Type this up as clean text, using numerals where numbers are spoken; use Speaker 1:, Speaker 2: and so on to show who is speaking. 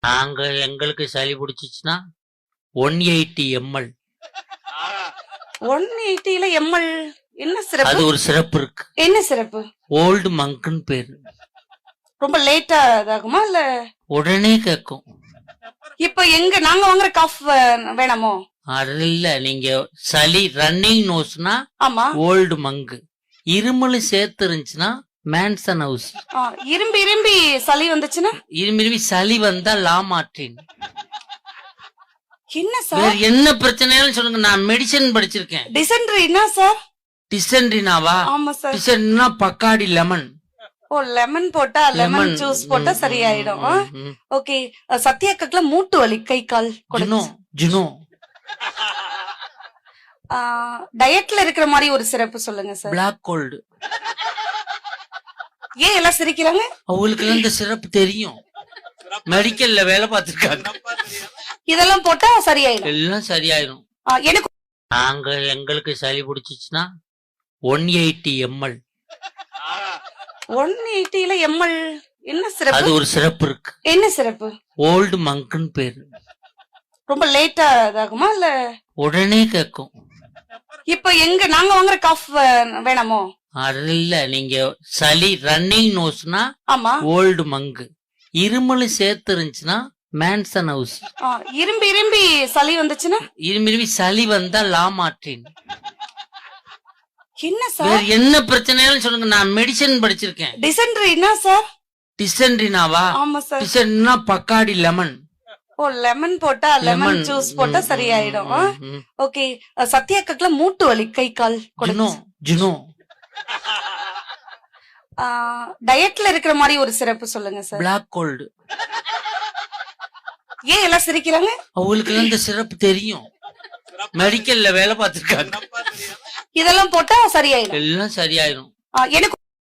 Speaker 1: நாங்க எங்களுக்கு சளி பிடிச்சிச்சுன்னா 180 ml.
Speaker 2: 180ல எம்எல் என்ன சிறப்பு?
Speaker 1: அது ஒரு சிறப்பு இருக்கு.
Speaker 2: என்ன சிறப்பு?
Speaker 1: ஓல்டு மங்க்னு பேரு.
Speaker 2: ரொம்ப லேட்டா இதாகுமா இல்ல
Speaker 1: உடனே கேட்கும்.
Speaker 2: இப்ப எங்க நாங்க வாங்குற காஃப் வேணாமோ?
Speaker 1: அது இல்ல, நீங்க சளி ரன்னிங் நோஸ்னா
Speaker 2: ஆமா.
Speaker 1: ஓல்டு மங்கு, இருமல் சேர்த்து இருந்துச்சுன்னா மேன்சன் ஹவுஸ்.
Speaker 2: இரும்பி இரும்பி சளி வந்துச்சுன்னா
Speaker 1: இரும்பி சளி வந்தா லாமார்டின்.
Speaker 2: என்ன
Speaker 1: வேற
Speaker 2: சார்?
Speaker 1: என்ன பிரச்சனைன்னு சொல்லுங்க, நான் மெடிசன் படிச்சிருக்கேன்.
Speaker 2: டிசென்ட்ரினா சார்?
Speaker 1: டிசென்ட்ரினாவா?
Speaker 2: ஆமா சார்.
Speaker 1: டிசென்ட்ரினா பக்காடி லெமன்.
Speaker 2: ஓ, லெமன் போட்டா லெமன் ஜூஸ் போட்டா சரியாயிடும். ஓகே. சத்யாக்கல மூட்டு வலி, கை கால்
Speaker 1: ஜுனோ.
Speaker 2: டயட்ல இருக்கிற மாதிரி ஒரு சிறப்பு சொல்லுங்க சார்.
Speaker 1: Black gold.
Speaker 2: ஏன் எல்லாம் சிரிக்கிறாங்க?
Speaker 1: அவங்களுக்கு இந்த சிறப்பு தெரியும், மெடிக்கல்ல வேலை பார்த்திருக்காங்க.
Speaker 2: இதெல்லாம் போட்டா சரியாயிடும்.
Speaker 1: எல்லாம் சரியாயிடும்.
Speaker 2: எனக்கு
Speaker 1: நாங்க எங்களுக்கு சளி பிடிச்சிச்சுன்னா 180 ml.
Speaker 2: 180ல எம்எல் என்ன சிறப்பு?
Speaker 1: அது ஒரு சிறப்பு இருக்கு.
Speaker 2: என்ன சிறப்பு?
Speaker 1: ஓல்டு மங்க்னு பேரு.
Speaker 2: ரொம்ப லேட்டா இதாகுமா இல்ல
Speaker 1: உடனே கேட்கும்.
Speaker 2: இப்ப எங்க நாங்க வாங்குற காஃப் வேணாமோ?
Speaker 1: அது இல்ல, நீங்க சளி ரன்னிங் நோஸ்னா
Speaker 2: ஆமா.
Speaker 1: ஓல்டு மங்கு, இருமல் சேர்த்து இருந்துச்சுன்னா மேன்சன் ஹவுஸ்.
Speaker 2: இரும்பி இரும்பி சளி வந்துச்சுன்னா
Speaker 1: இரும்பி சளி வந்தா லாமார்டின்.
Speaker 2: என்ன
Speaker 1: வேற
Speaker 2: சார்?
Speaker 1: என்ன பிரச்சனைன்னு சொல்லுங்க, நான் மெடிசன் படிச்சிருக்கேன்.
Speaker 2: டிசென்ட்ரினா சார்?
Speaker 1: டிசென்ட்ரினாவா?
Speaker 2: ஆமா சார்.
Speaker 1: டிசென்ட்ரினா பக்காடி லெமன்.
Speaker 2: ஓ, லெமன் போட்டா லெமன் ஜூஸ் போட்டா சரியாயிடும். ஓகே. சத்யாக்கல மூட்டு வலி, கை கால்
Speaker 1: ஜுனோ.
Speaker 2: டயட்ல இருக்கிற மாதிரி ஒரு சிறப்பு சொல்லுங்க சார்.
Speaker 1: Black gold.
Speaker 2: ஏன் எல்லாம் சிரிக்கிறாங்க?
Speaker 1: அவங்களுக்கு இந்த சிறப்பு தெரியும், மெடிக்கல்ல வேலை பார்த்திருக்காங்க.
Speaker 2: இதெல்லாம் போட்டா சரியாயிடும்.
Speaker 1: எல்லாம் சரியாயிடும்.
Speaker 2: எனக்கு